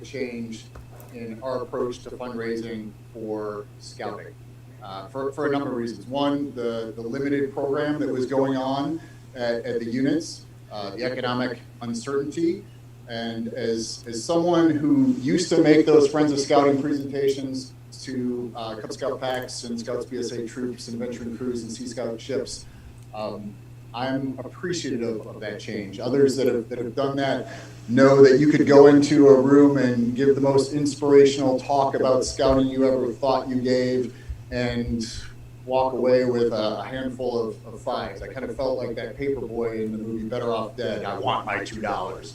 change in our approach to fundraising for scouting for a number of reasons. One, the limited program that was going on at the units, the economic uncertainty, and as someone who used to make those Friends of Scouting presentations to Cub Scout packs and Scouts BSA troops and veteran crews and Sea Scout ships, I'm appreciative of that change. Others that have done that know that you could go into a room and give the most inspirational talk about scouting you ever thought you gave and walk away with a handful of fives. I kind of felt like that paper boy in the movie Better Off Dead. I want my $2.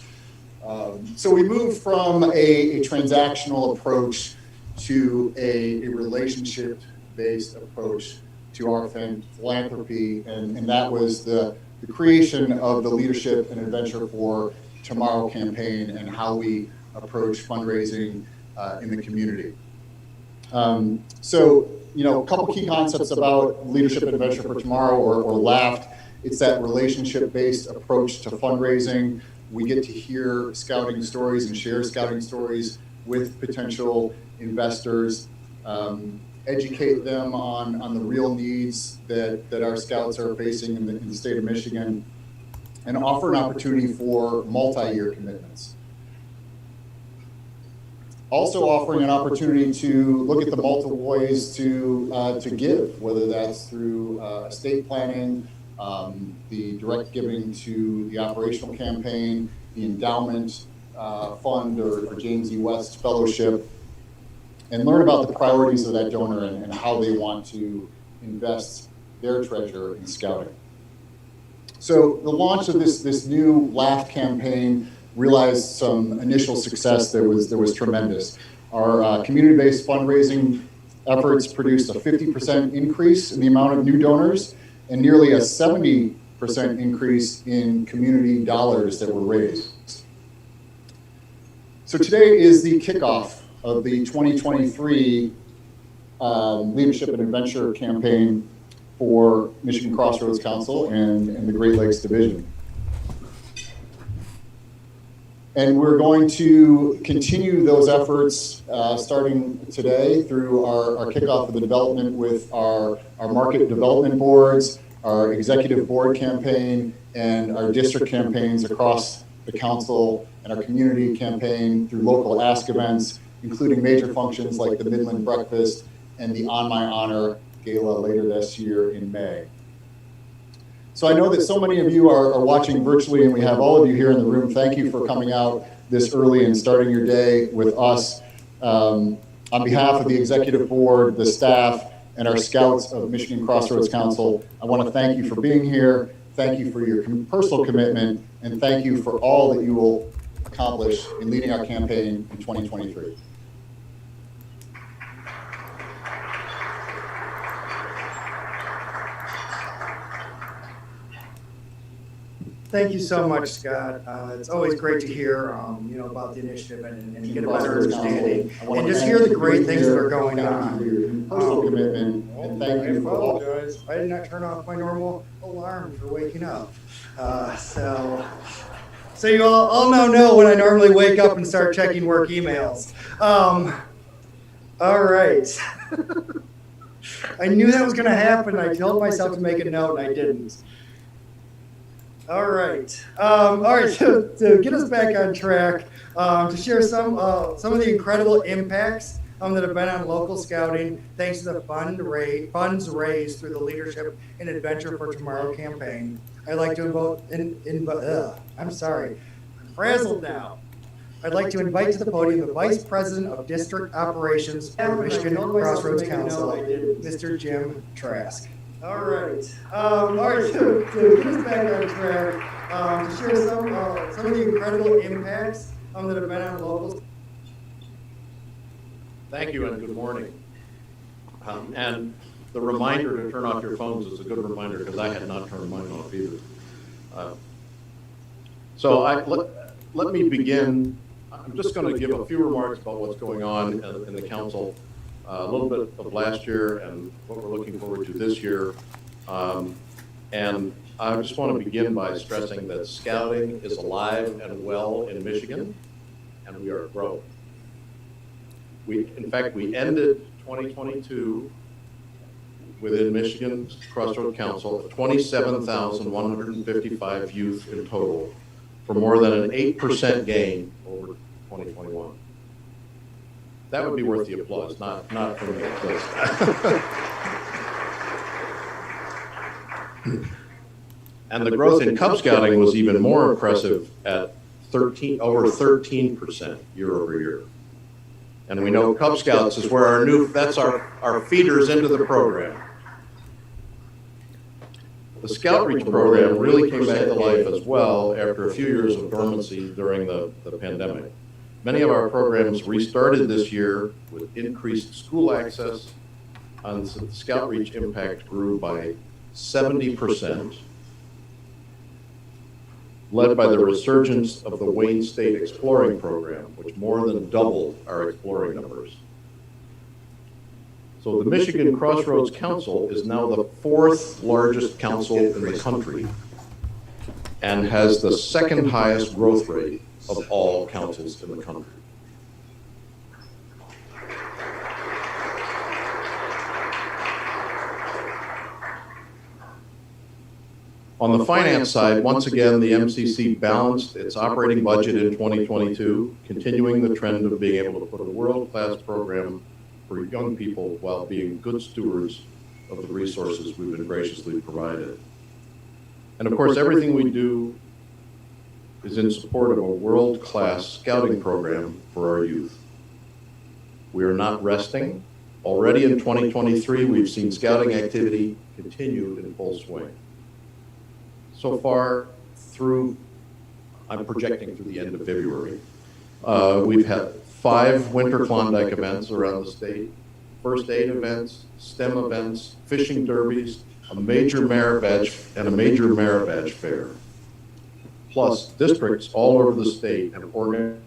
So we moved from a transactional approach to a relationship-based approach to our philanthropy, and that was the creation of the Leadership and Adventure for Tomorrow campaign and how we approach fundraising in the community. So, a couple key concepts about Leadership and Adventure for Tomorrow, or Laft. It's that relationship-based approach to fundraising. We get to hear scouting stories and share scouting stories with potential investors, educate them on the real needs that our scouts are facing in the state of Michigan, and offer an opportunity for multi-year commitments. Also offering an opportunity to look at the multiple ways to give, whether that's through estate planning, the direct giving to the operational campaign, the endowment fund or James E. West Fellowship, and learn about the priorities of that donor and how they want to invest their treasure in scouting. So the launch of this new Laft campaign realized some initial success that was tremendous. Our community-based fundraising efforts produced a 50% increase in the amount of new donors and nearly a 70% increase in community dollars that were raised. So today is the kickoff of the 2023 Leadership and Adventure campaign for Michigan Crossroads Council and the Great Lakes Division. And we're going to continue those efforts starting today through our kickoff of the development with our market development boards, our executive board campaign, and our district campaigns across the council, and our community campaign through local ask events, including major functions like the Midland Breakfast and the On My Honor Gala later this year in May. So I know that so many of you are watching virtually, and we have all of you here in the room. Thank you for coming out this early and starting your day with us. On behalf of the executive board, the staff, and our scouts of Michigan Crossroads Council, I want to thank you for being here, thank you for your personal commitment, and thank you for all that you will accomplish in leading our campaign in 2023. Thank you so much, Scott. It's always great to hear, about the initiative and get a better understanding, and just hear the great things that are going on. Personal commitment, and thank you for all. I apologize. I did not turn off my normal alarm for waking up. So you all now know when I normally wake up and start checking work emails. All right. I knew that was going to happen. I told myself to make a note, and I didn't. All right. So to get us back on track, to share some of the incredible impacts that have been on local scouting, thanks to the funds raised through the Leadership and Adventure for Tomorrow campaign. I'd like to I'm sorry, I'm frazzled now. I'd like to invite to the podium the Vice President of District Operations for Michigan Crossroads Council, Mr. Jim Trask. All right. So to get us back on track, to share some of the incredible impacts that have been on local. Thank you and good morning. And the reminder to turn off your phones is a good reminder because I had not turned mine off either. Let me begin. I'm just going to give a few remarks about what's going on in the council, a little bit of last year and what we're looking forward to this year. And I just want to begin by stressing that scouting is alive and well in Michigan, and we are growing. In fact, we ended 2022 within Michigan Crossroads Council at 27,155 youth in total, for more than an 8% gain over 2021. That would be worth the applause, not for me, please. And the growth in Cub Scouting was even more impressive at over 13% year over year. And we know Cub Scouts is where that's our feeders into the program. The Scout Reach program really came back to life as well after a few years of dormancy during the pandemic. Many of our programs restarted this year with increased school access, and the Scout Reach impact grew by 70%, led by the resurgence of the Wayne State Exploring Program, which more than doubled our exploring numbers. So the Michigan Crossroads Council is now the 4th largest council in the country and has the 2nd highest growth rate of all councils in the country. On the finance side, once again, the MCC balanced its operating budget in 2022, continuing the trend of being able to put a world-class program for young people while being good stewards of the resources we've been graciously provided. And of course, everything we do is in support of a world-class scouting program for our youth. We are not resting. Already in 2023, we've seen scouting activity continue in full swing. So far, I'm projecting through the end of February, we've had 5 Winter Klondike events around the state, first aid events, STEM events, fishing derbies, a major merit badge fair. Plus, districts all over the state have organized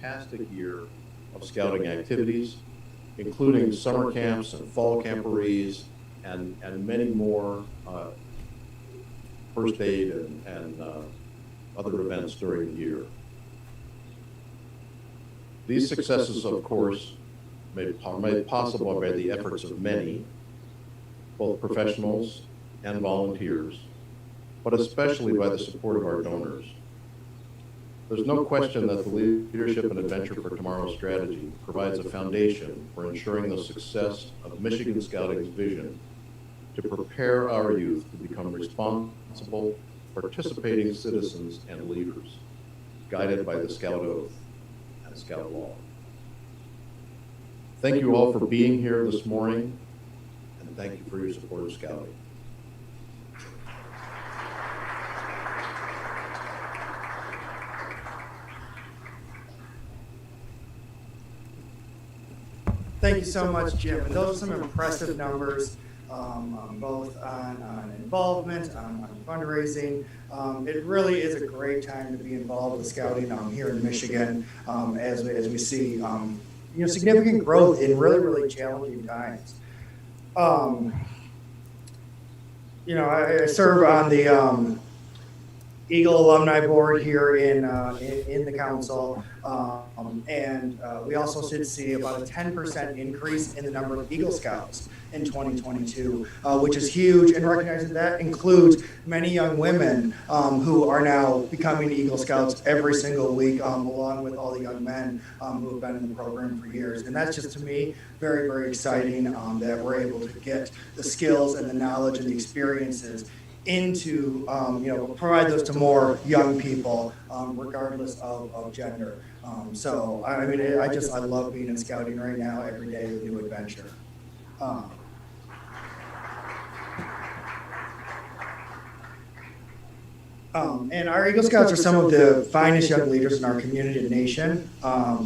fantastic year of scouting activities, including summer camps and fall camporees and many more first aid and other events during the year. These successes, of course, made possible by the efforts of many, both professionals and volunteers, but especially by the support of our donors. There's no question that the Leadership and Adventure for Tomorrow strategy provides a foundation for ensuring the success of Michigan Scouting's vision to prepare our youth to become responsible, participating citizens and leaders, guided by the Scout Oath and Scout Law. Thank you all for being here this morning, and thank you for your support of Scouting. Thank you so much, Jim. And those are some impressive numbers. both on involvement, on fundraising. It really is a great time to be involved with scouting here in Michigan as we see significant growth in really challenging times. I serve on the Eagle Alumni Board here in the council, and we also did see about a 10% increase in the number of Eagle Scouts in 2022, which is huge, and recognizing that includes many young women who are now becoming Eagle Scouts every single week, along with all the young men who have been in the program for years. And that's just, to me, very exciting that we're able to get the skills and the knowledge and the experiences into, provide those to more young people, regardless of gender. So, I mean, I love being in scouting right now. Every day is a new adventure. And our Eagle Scouts are some of the finest young leaders in our community and nation.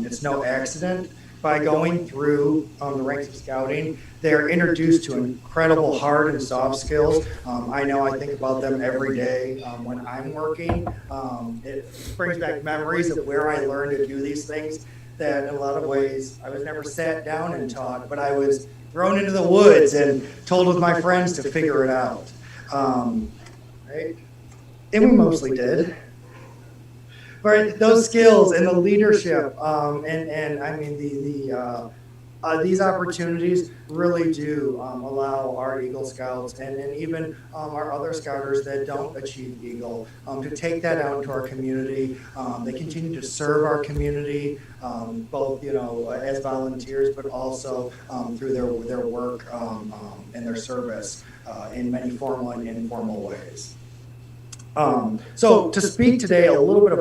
It's no accident. By going through the ranks of scouting, they're introduced to incredible hard and soft skills. I know I think about them every day when I'm working. It brings back memories of where I learned to do these things that in a lot of ways I was never sat down and taught, but I was thrown into the woods and told with my friends to figure it out. Right? And we mostly did. But those skills and the leadership, and I mean these opportunities really do allow our Eagle Scouts and even our other scouters that don't achieve Eagle to take that out into our community. They continue to serve our community, both as volunteers, but also through their work and their service in many formal and informal ways. So to speak today a little bit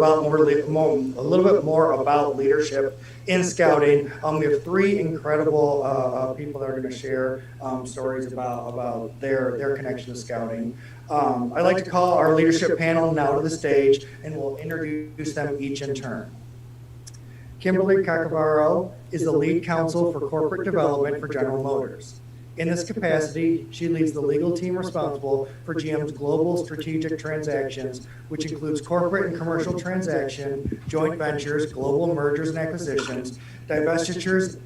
more about leadership in scouting, we have three incredible people that are going to share stories about their connection to scouting. I'd like to call our leadership panel now to the stage, and we'll introduce them each in turn. Kimberly Cacavaro is the lead counsel for corporate development for General Motors. In this capacity, she leads the legal team responsible for GM's global strategic transactions, which includes corporate and commercial transaction, joint ventures, global mergers and acquisitions, divestitures,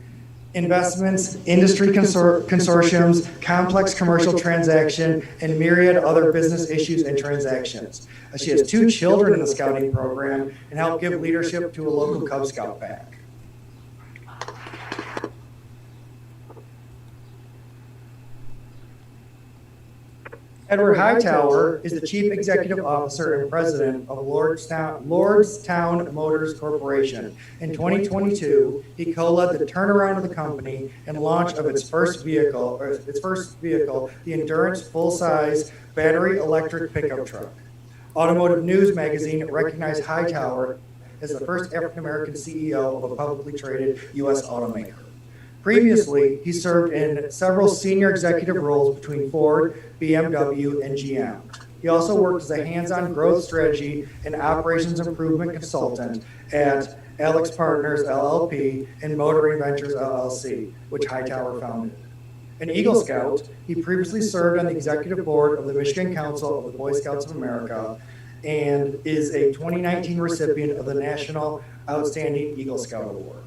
investments, industry consortiums, complex commercial transaction, and myriad other business issues and transactions. She has 2 children in the scouting program and helped give leadership to a local Cub Scout pack. Edward Hightower is the Chief Executive Officer and President of Lordstown Motors Corporation. In 2022, he co-led the turnaround of the company and launch of its first vehicle, the Endurance full-size battery electric pickup truck. Automotive News magazine recognized Hightower as the first African-American CEO of a publicly traded U.S. automaker. Previously, he served in several senior executive roles between Ford, BMW, and GM. He also worked as a hands-on growth strategy and operations improvement consultant at Alex Partners, LLP, and Motoring Ventures, LLC, which Hightower founded. An Eagle Scout, he previously served on the executive board of the Michigan Council of the Boy Scouts of America and is a 2019 recipient of the National Outstanding Eagle Scout Award.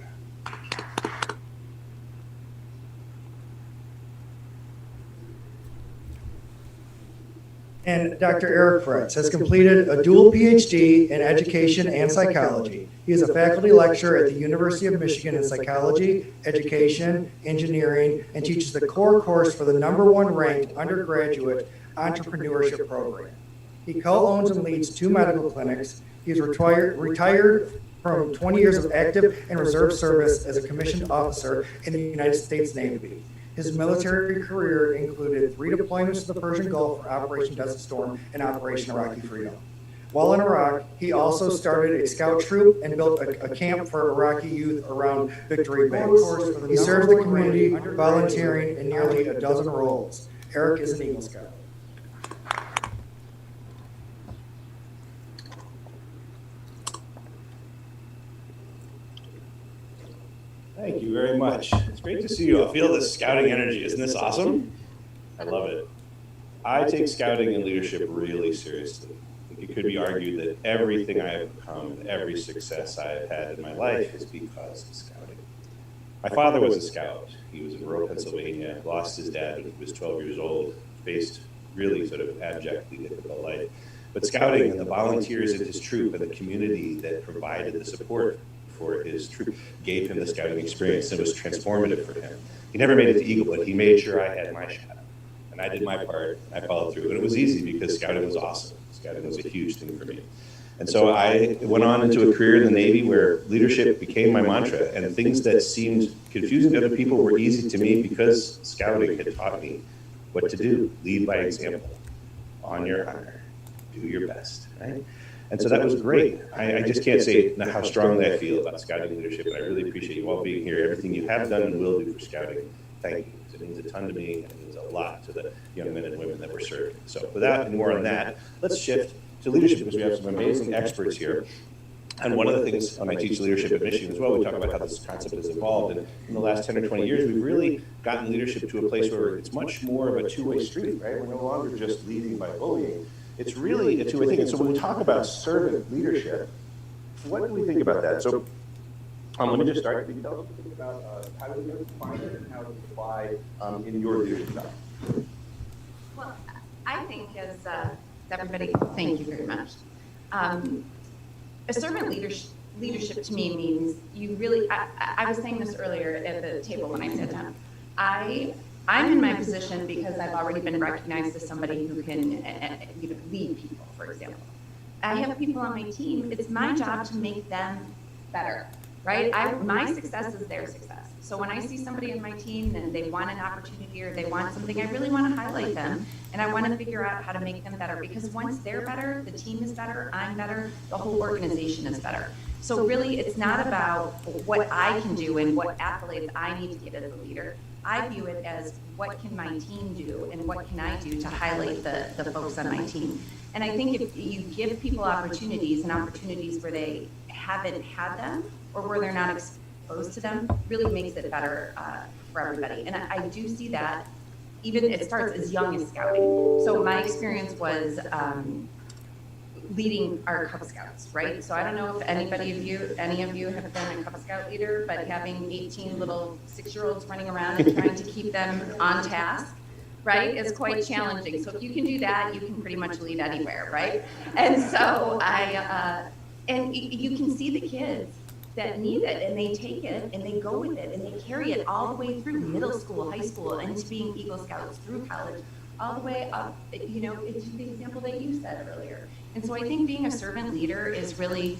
And Dr. Eric Fritz has completed a dual PhD in education and psychology. He is a faculty lecturer at the University of Michigan in psychology, education, engineering, and teaches the core course for the #1 ranked undergraduate entrepreneurship program. He co-owns and leads 2 medical clinics. He is retired from 20 years of active and reserve service as a commissioned officer in the United States Navy. His military career included 3 deployments to the Persian Gulf for Operation Desert Storm and Operation Iraqi Freedom. While in Iraq, he also started a scout troop and built a camp for Iraqi youth around Victory Base. He serves the community, volunteering in nearly a dozen roles. Eric is an Eagle Scout. Thank you very much. It's great to see you. I feel this scouting energy. Isn't this awesome? I love it. I take scouting and leadership really seriously. I think it could be argued that everything I have become and every success I have had in my life is because of scouting. My father was a scout. He was in rural Pennsylvania, lost his dad when he was 12 years old, faced really sort of abjectly difficult life. But scouting and the volunteers in his troop and the community that provided the support for his troop gave him the scouting experience and was transformative for him. He never made it to Eagle, but he made sure I had my shot. And I did my part, I followed through. And it was easy because scouting was awesome. Scouting was a huge thing for me. And so I went on into a career in the Navy where leadership became my mantra, and things that seemed confusing to other people were easy to me because scouting had taught me what to do. Lead by example, on your honor, do your best, right? And so that was great. I just can't say how strongly I feel about scouting leadership, and I really appreciate you all being here. Everything you have done and will do for scouting, thank you. It means a ton to me, and it means a lot to the young men and women that we're serving. So without any more on that, let's shift to leadership because we have some amazing experts here. And one of the things when I teach leadership at Michigan as well, we talk about how this concept has evolved. And in the last 10 or 20 years, we've really gotten leadership to a place where it's much more of a two-way street, right? We're no longer just leading by bullying. It's really a two-way thing. And so when we talk about servant leadership, what do we think about that? So let me just start. Can you tell us a bit about how do you define it and how it's applied in your leadership style? Well, I think as everybody, thank you very much. A servant leadership to me means you really, I was saying this earlier at the table when I sat down. I'm in my position because I've already been recognized as somebody who can lead people, for example. I have people on my team, it's my job to make them better, right? My success is their success. So when I see somebody on my team and they want an opportunity or they want something, I really want to highlight them and I want to figure out how to make them better because once they're better, the team is better, I'm better, the whole organization is better. So really it's not about what I can do and what accolades I need to get as a leader. I view it as what can my team do and what can I do to highlight the folks on my team. And I think if you give people opportunities and opportunities where they haven't had them or where they're not exposed to them, really makes it better for everybody. And I do see that even it starts as young as scouting. So my experience was leading our Cub Scouts, right? So I don't know if any of you have been a Cub Scout leader, but having 18 little 6-year-olds running around and trying to keep them on task, right, is quite challenging. So if you can do that, you can pretty much lead anywhere, right? And so and you can see the kids that need it and they take it and they go with it and they carry it all the way through middle school, high school, into being Eagle Scouts, through college, all the way up, you know, into the example that you said earlier. And so I think being a servant leader is really,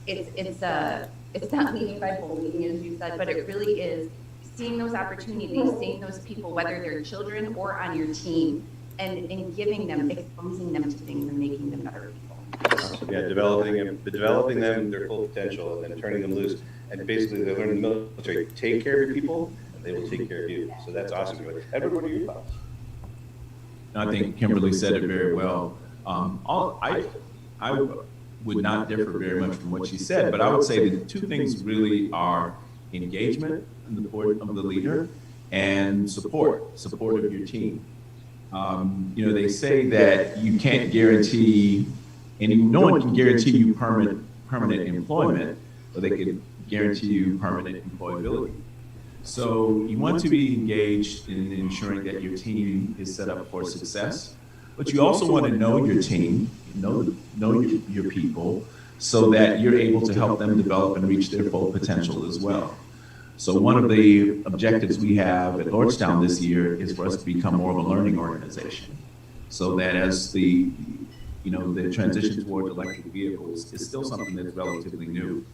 it's not leading by bullying, as you said, but it really is seeing those opportunities, seeing those people, whether they're children or on your team, and giving them, exposing them to things and making them better people. Yeah, developing them their full potential and then turning them loose. And basically they learn in the military, take care of your people and they will take care of you. So that's awesome. Edward, what are your thoughts? I think Kimberly said it very well. I would not differ very much from what she said, but I would say the two things really are engagement in the support of the leader and support of your team. You know, they say that you can't guarantee, and no one can guarantee you permanent employment, but they can guarantee you permanent employability. So you want to be engaged in ensuring that your team is set up for success, but you also want to know your team, know your people, so that you're able to help them develop and reach their full potential as well. So one of the objectives we have at Lordstown this year is for us to become more of a learning organization, so that as the transition toward electric vehicles is still something that's relatively new.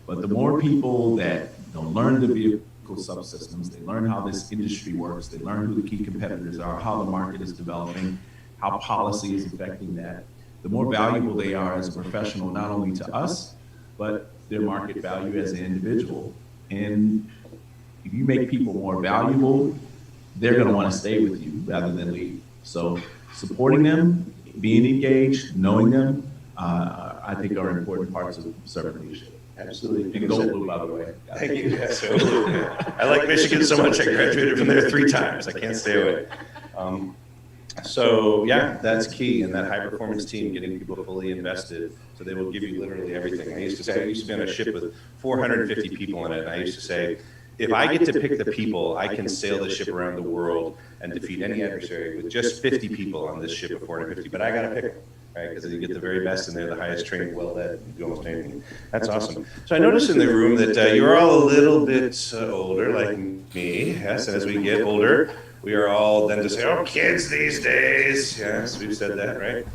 But the more people that learn the vehicle subsystems, they learn how this industry works, they learn who the key competitors are, how the market is developing, how policy is affecting that, the more valuable they are as a professional, not only to us, but their market value as an individual. And if you make people more valuable, they're going to want to stay with you rather than leave. So supporting them, being engaged, knowing them, I think are important parts of servant leadership. Absolutely. And go blue, by the way. Thank you. Yes, I like Michigan so much. I graduated from there 3 times. I can't stay away. So yeah, that's key. And that high performance team, getting people fully invested, so they will give you literally everything. I used to say, I used to be on a ship with 450 people in it, and I used to say, if I get to pick the people, I can sail the ship around the world and defeat any adversary with just 50 people on this ship of 450. But I got to pick them, right? Because you get the very best, and they're the highest trained, well-led, you do almost anything. That's awesome. So I noticed in the room that you're all a little bit older, like me. Yes, and as we get older, we are all then to say, oh, kids these days. Yes, we've said that, right?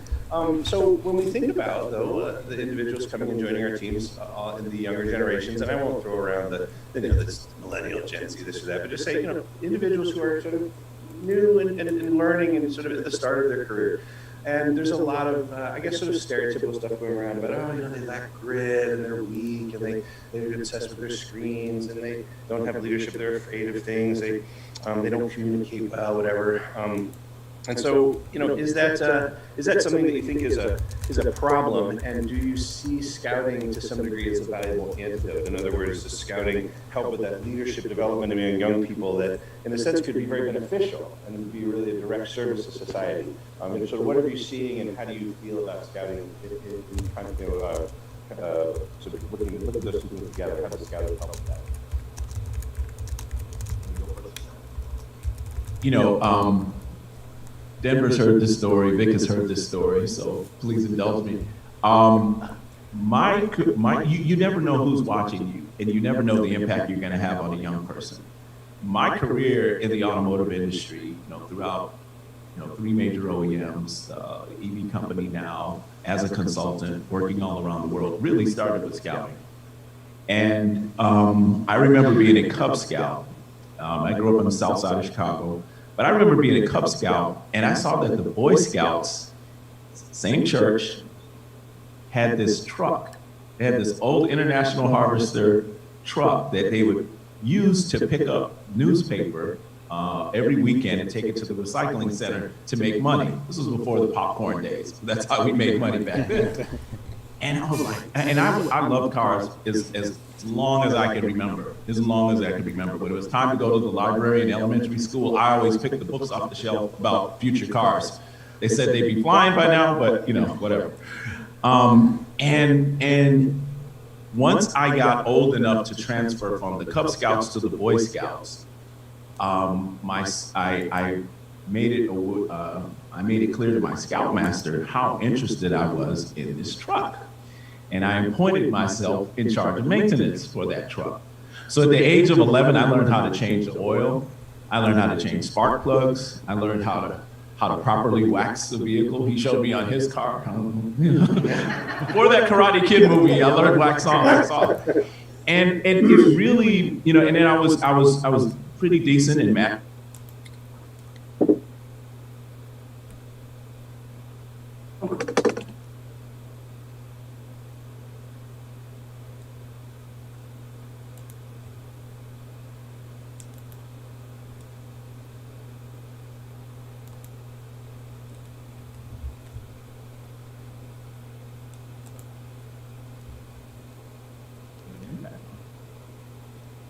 So when we think about, though, the individuals coming and joining our teams in the younger generations, and I won't throw around the this millennial, Gen Z, this or that, but just say, individuals who are sort of new and learning and sort of at the start of their career. And there's a lot of, I guess, sort of stereotypical stuff going around about, they lack grit and they're weak and they're obsessed with their screens and they don't have leadership, they're afraid of things, they don't communicate well, whatever. And so, is that something that you think is a problem? And do you see scouting to some degree as a valuable antidote? In other words, does scouting help with that leadership development among young people that, in a sense, could be very beneficial and be really a direct service to society? And so, what are you seeing, and how do you feel about scouting in kind of sort of looking at those two things together? How does scouting help with that? Denver's heard this story, Vic has heard this story, so please indulge me. You never know who's watching you, and you never know the impact you're gonna have on a young person. My career in the automotive industry, throughout, 3 major OEMs, EV company now, as a consultant, working all around the world, really started with scouting. And I remember being a Cub Scout. I grew up on the south side of Chicago. But I remember being a Cub Scout, and I saw that the Boy Scouts, same church, had this truck. They had this old International Harvester truck that they would use to pick up newspaper every weekend and take it to the recycling center to make money. This was before the popcorn days. That's how we made money back then. And I was like, I love cars as long as I can remember, When it was time to go to the library in elementary school, I always picked the books off the shelf about future cars. They said they'd be flying by now, but whatever. And once I got old enough to transfer from the Cub Scouts to the Boy Scouts, I made it clear to my scoutmaster how interested I was in this truck. And I appointed myself in charge of maintenance for that truck. So at the age of 11, I learned how to change the oil. I learned how to change spark plugs. I learned how to properly wax the vehicle. He showed me on his car. Before that Karate Kid movie, I learned wax on, wax off. And it really, and then I was pretty decent in math.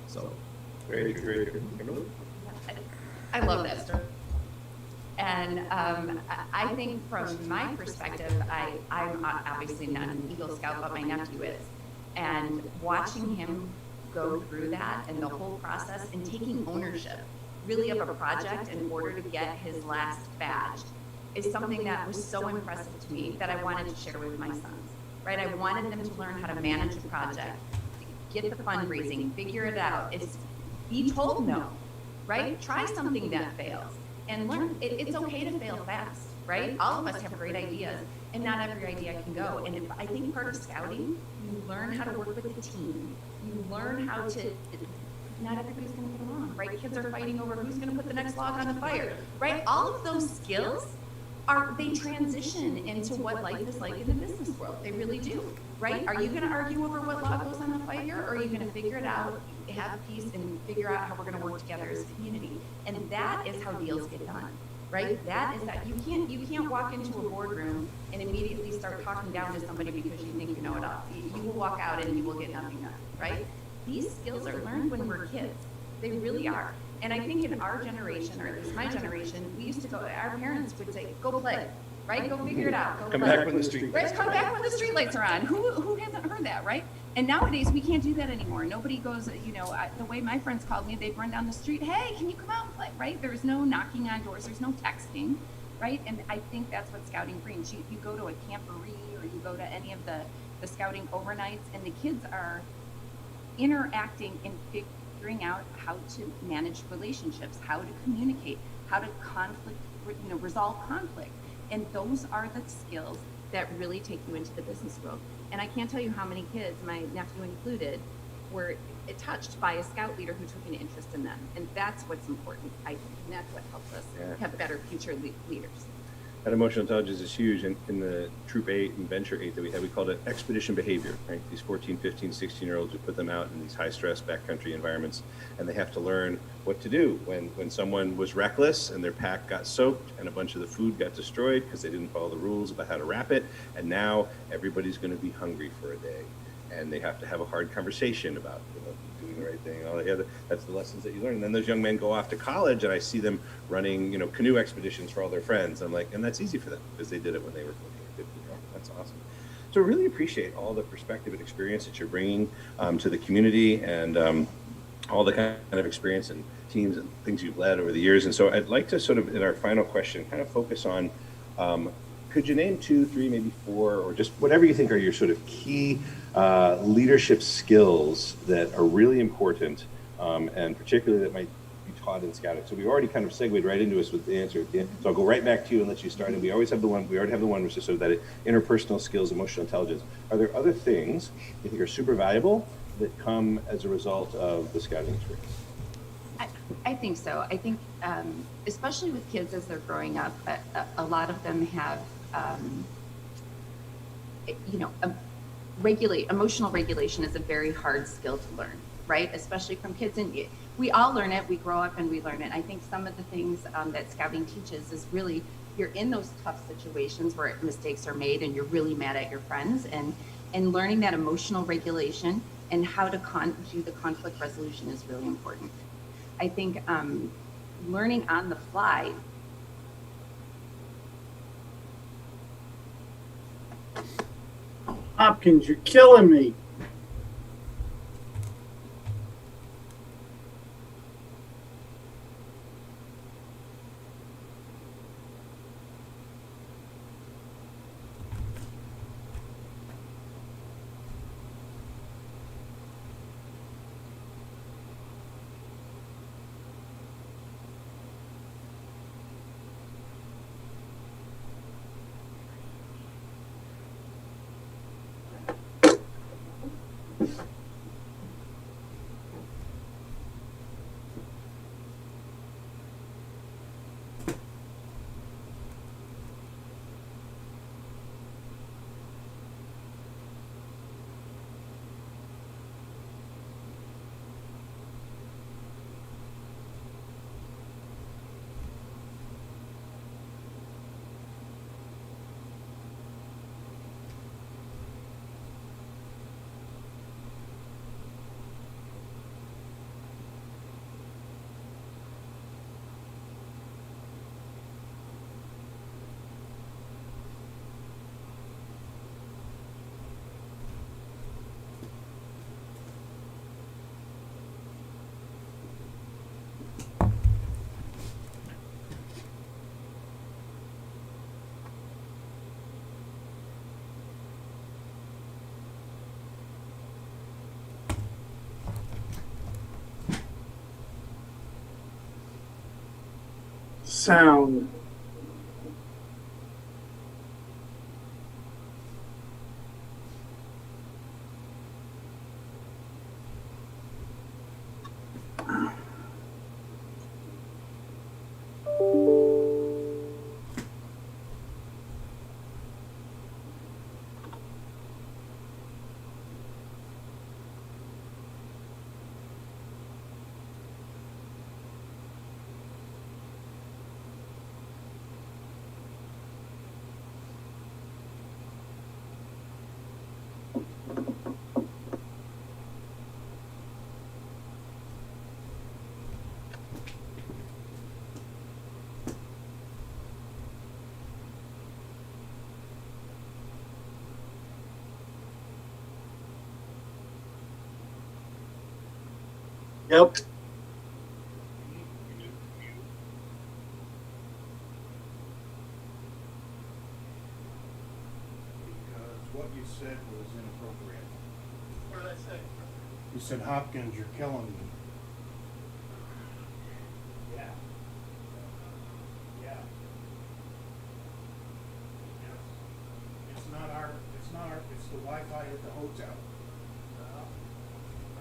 So, Great. I love that story. And I think from my perspective, I'm obviously not an Eagle Scout, but my nephew is. And watching him go through that and the whole process and taking ownership really of a project in order to get his last badge is something that was so impressive to me that I wanted to share with my sons, right? I wanted them to learn how to manage a project, get the fundraising, figure it out. It's be told no, right? Try something that fails and learn. It's okay to fail fast, right? All of us have great ideas and not every idea can go. And I think part of scouting, you learn how to work with the team. You learn how to, not everybody's gonna get along, right? Kids are fighting over who's gonna put the next log on the fire, right? All of those skills they transition into what life is like in the business world. They really do, right? Are you going to argue over what log goes on the fire, or are you going to figure it out, have peace, and figure out how we're going to work together as a community? And that is how deals get done, right? That is that you can't walk into a boardroom and immediately start talking down to somebody because you think you know it all. You will walk out and you will get nothing done, right? These skills are learned when we're kids. They really are. And I think in our generation, or at least my generation, we used to go, our parents would say, go play, right? Go figure it out. Go Come play. back when the street Right, lights come are back on. when the street lights are on. Who hasn't heard that, right? And nowadays, we can't do that anymore. Nobody goes, the way my friends called me, they'd run down the street, hey, can you come out and play, right? There's no knocking on doors, there's no texting, right? And I think that's what scouting brings. You go to a camporee, or you go to any of the scouting overnights, and the kids are interacting and figuring out how to manage relationships, how to communicate, how to resolve conflict. And those are the skills that really take you into the business world. And I can't tell you how many kids, my nephew included, were touched by a scout leader who took an interest in them. And that's what's important, I think. And that's what helps us have better future leaders. That emotional intelligence is huge. In the Troop 8 and Venture 8 that we had, we called it expedition behavior, right? These 14, 15, 16-year-olds, we put them out in these high-stress backcountry environments, and they have to learn what to do when someone was reckless and their pack got soaked and a bunch of the food got destroyed because they didn't follow the rules about how to wrap it, and now everybody's going to be hungry for a day, and they have to have a hard conversation about doing the right thing and all that other. That's the lessons that you learn. And then those young men go off to college, and I see them running canoe expeditions for all their friends. I'm like, and that's easy for them because they did it when they were 14 or 15. That's awesome. So I really appreciate all the perspective and experience that you're bringing to the community, and all the kind of experience and teams and things you've led over the years. And so I'd like to sort of, in our final question, kind of focus on, could you name 2, 3, maybe 4, or just whatever you think are your sort of key leadership skills that are really important, and particularly that might be taught in scouting? So we already kind of segued right into us with the answer at the end. So I'll go right back to you and let you start. And we always have the one, we already have the one, which is sort of that interpersonal skills, emotional intelligence. Are there other things you think are super valuable that come as a result of the scouting experience? I think so. I think, especially with kids as they're growing up, a lot of them have, emotional regulation is a very hard skill to learn, right? Especially from kids. And we all learn it. We grow up and we learn it. I think some of the things that scouting teaches is really, you're in those tough situations where mistakes are made and you're really mad at your friends, and learning that emotional regulation and how to do the conflict resolution is really important. I think learning on the fly. Hopkins, you're killing me. Sound. Yep. Because what you said was inappropriate. What did I say? You said, Hopkins, you're killing me. Yeah. Yeah. It's not our, it's the Wi-Fi at the hotel.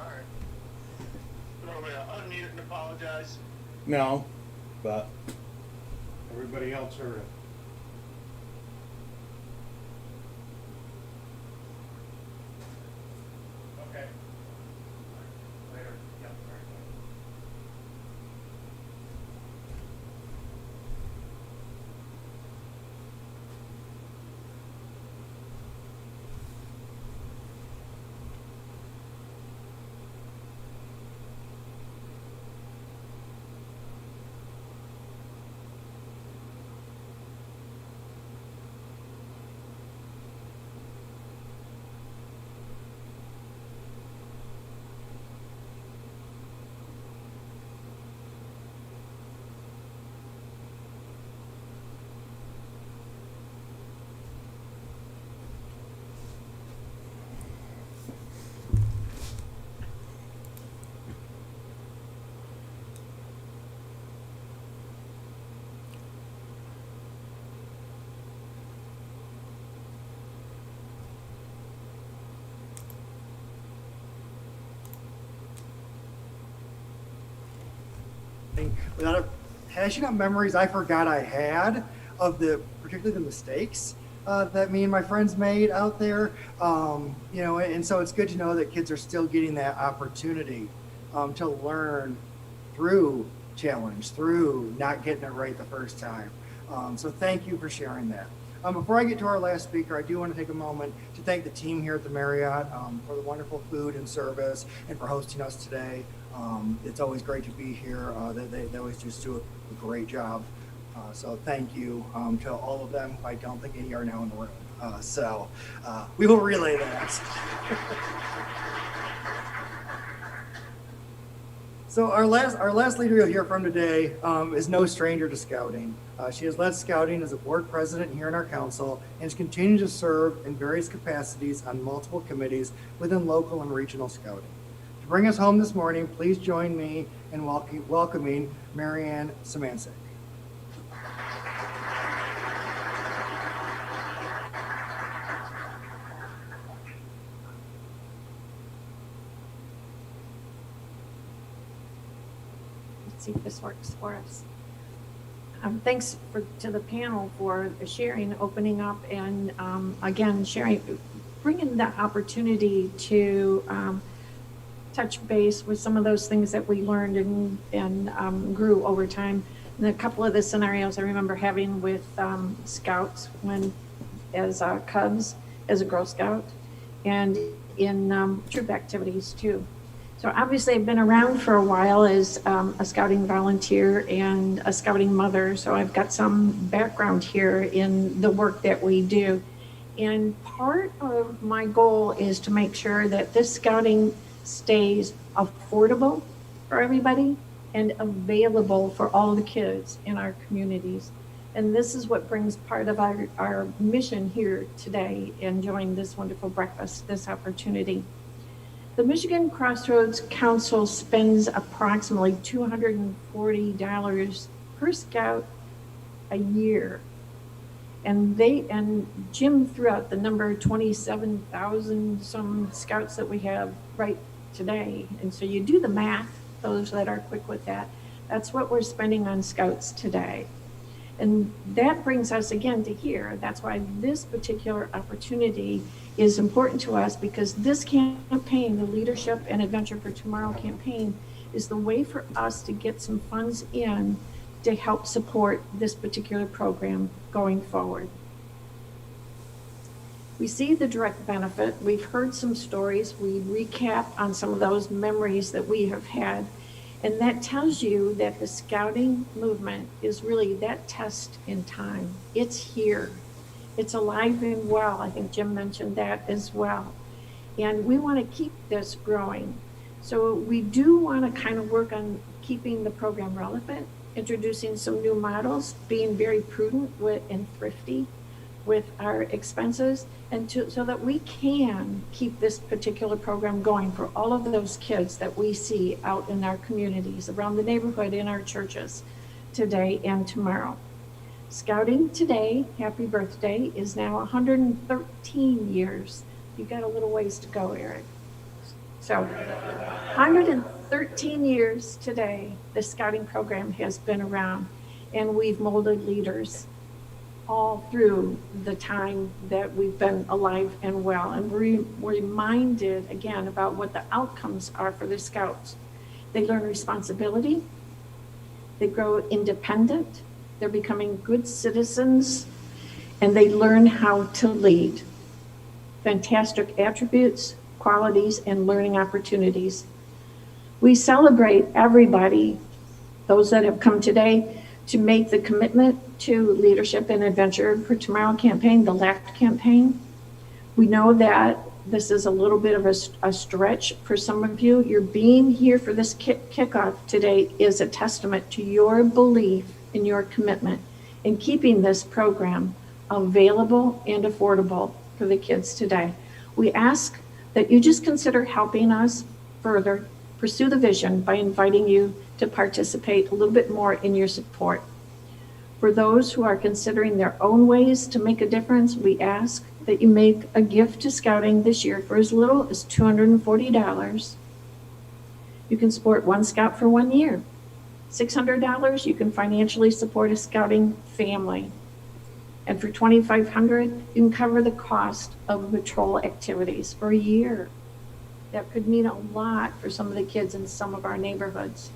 All right. What am I gonna unmute and apologize? No, but everybody else heard it. Okay. Later. Yep. All right. Without hashing up memories I forgot I had of particularly the mistakes that me and my friends made out there. And so it's good to know that kids are still getting that opportunity to learn through challenge, through not getting it right the first time. So thank you for sharing that. Before I get to our last speaker, I do want to take a moment to thank the team here at the Marriott for the wonderful food and service and for hosting us today. It's always great to be here. They always just do a great job. So thank you to all of them. I don't think any are now in the room. We will relay that. So our last leader you'll hear from today is no stranger to scouting. She has led scouting as a board president here in our council and has continued to serve in various capacities on multiple committees within local and regional scouting. To bring us home this morning, please join me in welcoming Marianne Samancic. Let's see if this works for us. Thanks to the panel for sharing, opening up, and again, sharing, bringing the opportunity to touch base with some of those things that we learned and grew over time. And a couple of the scenarios I remember having with scouts when, as Cubs, as a Girl Scout, and in troop activities too. So obviously I've been around for a while as a scouting volunteer and a scouting mother. So I've got some background here in the work that we do. And part of my goal is to make sure that this scouting stays affordable for everybody and available for all the kids in our communities. And this is what brings part of our mission here today, enjoying this wonderful breakfast, this opportunity. The Michigan Crossroads Council spends approximately $240 per scout a year. And Jim threw out the number 27,000 some scouts that we have right today. And so you do the math, those that are quick with that, that's what we're spending on scouts today. And that brings us again to here. That's why this particular opportunity is important to us, because this campaign, the Leadership and Adventure for Tomorrow campaign, is the way for us to get some funds in to help support this particular program going forward. We see the direct benefit. We've heard some stories. We recap on some of those memories that we have had. And that tells you that the scouting movement is really that test in time. It's here. It's alive and well. I think Jim mentioned that as well. And we want to keep this growing. So we do want to kind of work on keeping the program relevant, introducing some new models, being very prudent and thrifty with our expenses, and so that we can keep this particular program going for all of those kids that we see out in our communities, around the neighborhood, in our churches today and tomorrow. Scouting today, happy birthday, is now 113 years. You got a little ways to go, Eric. So 113 years today, the scouting program has been around, and we've molded leaders all through the time that we've been alive and well. And we're reminded again about what the outcomes are for the scouts. They learn responsibility, they grow independent, they're becoming good citizens, and they learn how to lead. Fantastic attributes, qualities, and learning opportunities. We celebrate everybody, those that have come today, to make the commitment to Leadership and Adventure for Tomorrow campaign, the Laft campaign. We know that this is a little bit of a stretch for some of you. Your being here for this kickoff today is a testament to your belief in your commitment in keeping this program available and affordable for the kids today. We ask that you just consider helping us further pursue the vision by inviting you to participate a little bit more in your support. For those who are considering their own ways to make a difference, we ask that you make a gift to Scouting this year for as little as $240. You can support one Scout for 1 year. $600, you can financially support a Scouting family. And for $2,500, you can cover the cost of patrol activities for a year. That could mean a lot for some of the kids in some of our neighborhoods.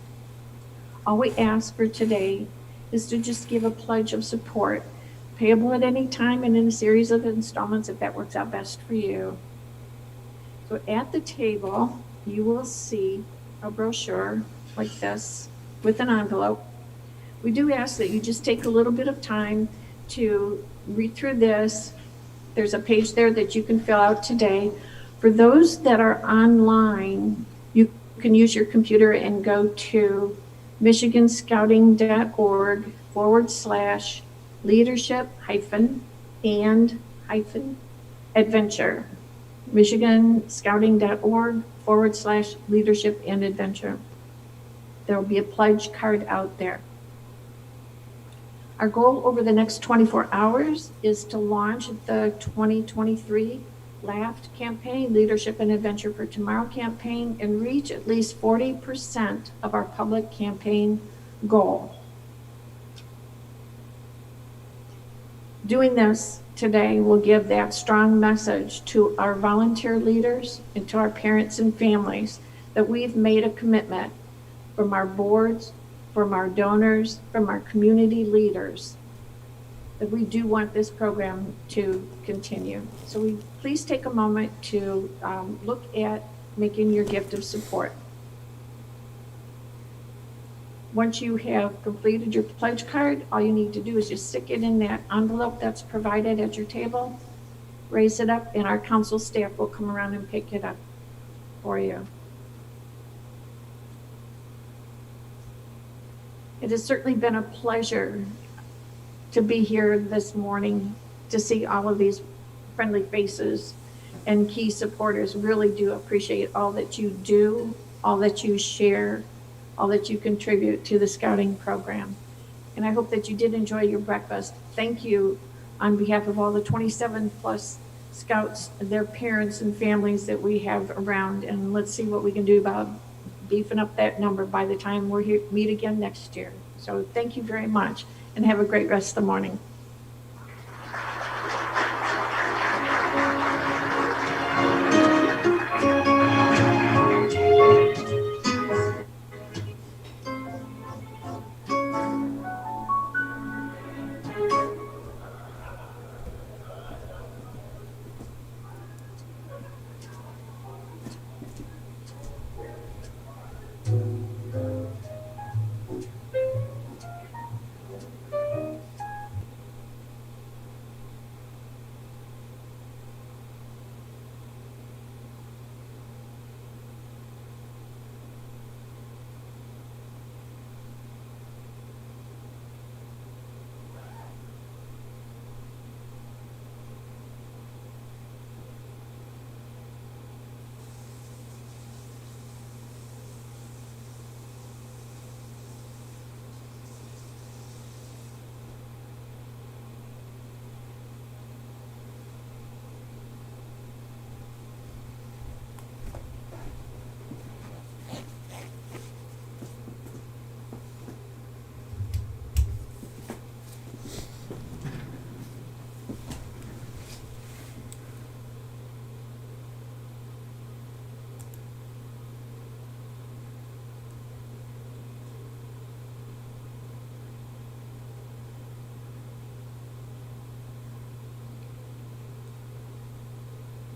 All we ask for today is to just give a pledge of support, payable at any time and in a series of installments if that works out best for you. So at the table, you will see a brochure like this with an envelope. We do ask that you just take a little bit of time to read through this. There's a page there that you can fill out today. For those that are online, you can use your computer and go to michiganscouting.org/leadership-and-adventure. michiganscouting.org/leadership-and-adventure. There will be a pledge card out there. Our goal over the next 24 hours is to launch the 2023 Laft campaign, Leadership and Adventure for Tomorrow campaign, and reach at least 40% of our public campaign goal. Doing this today will give that strong message to our volunteer leaders and to our parents and families that we've made a commitment from our boards, from our donors, from our community leaders, that we do want this program to continue. So please take a moment to look at making your gift of support. Once you have completed your pledge card, all you need to do is just stick it in that envelope that's provided at your table, raise it up, and our council staff will come around and pick it up for you. It has certainly been a pleasure to be here this morning, to see all of these friendly faces and key supporters. Really do appreciate all that you do, all that you share, all that you contribute to the Scouting program. And I hope that you did enjoy your breakfast. Thank you on behalf of all the 27 plus Scouts, their parents and families that we have around. And let's see what we can do about beefing up that number by the time we're here, meet again next year. So thank you very much, and have a great rest of the morning.